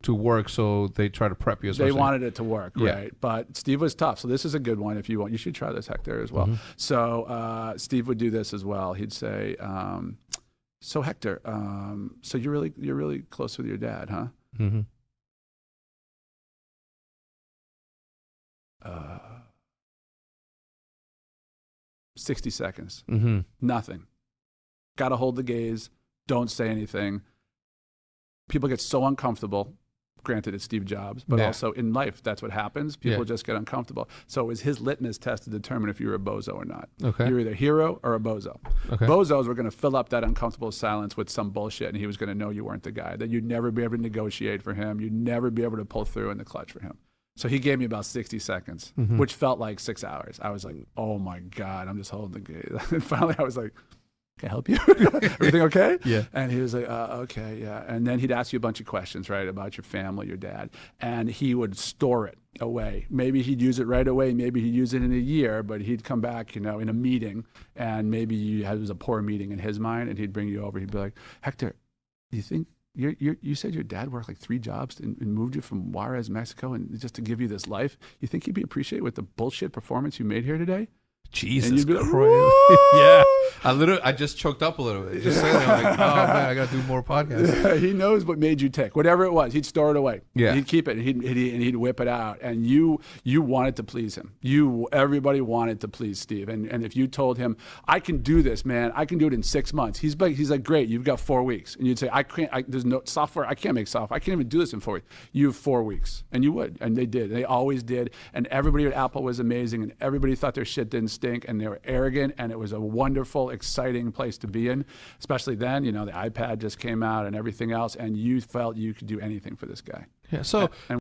to work, so they try to prep you. They wanted it to work, Yeah. right? But Steve was tough. So this is a good one if you want. You should try this, Hector, as well. So Steve would do this as well. He'd say, so Hector, so you're really close with your dad, huh? 60 seconds. Nothing. Got to hold the gaze. Don't say anything. People get so uncomfortable. Granted, it's Steve Jobs, but also in life, that's what happens. People just get uncomfortable. So it was his litmus test to determine if you were a bozo or not. Okay. You're either a hero or a bozo. Okay. Bozos were going to fill up that uncomfortable silence with some bullshit, and he was going to know you weren't the guy, that you'd never be able to negotiate for him. You'd never be able to pull through in the clutch for him. So he gave me about 60 seconds, which felt like 6 hours. I was like, oh my God, I'm just holding the gaze. And finally I was like, can I help you? Everything okay? Yeah. And he was like, okay, yeah. And then he'd ask you a bunch of questions, right, about your family, your dad. And he would store it away. Maybe he'd use it right away. Maybe he'd use it in a year, but he'd come back, in a meeting, and maybe it was a poor meeting in his mind, and he'd bring you over. He'd be like, Hector, do you think you said your dad worked like 3 jobs and moved you from Juarez, Mexico, and just to give you this life? You think he'd be appreciated with the bullshit performance you made here today? Jesus like, Christ. Yeah. I just choked up a little bit. Just saying that, I'm like, oh man, I got to do more podcasts. He knows what made you tick. Whatever it was, he'd store it away. Yeah. He'd keep it, and he'd whip it out. And you wanted to please him. Everybody wanted to please Steve. And if you told him, I can do this, man, I can do it in 6 months. He's like, great, you've got 4 weeks. And you'd say, there's no software, I can't make software. I can't even do this in 4 weeks. You have 4 weeks. And you would. And they did. They always did. And everybody at Apple was amazing. And everybody thought their shit didn't stink. And they were arrogant. And it was a wonderful, exciting place to be in. Especially then, the iPad just came out and everything else. And you felt you could do anything for this guy. Yeah. So.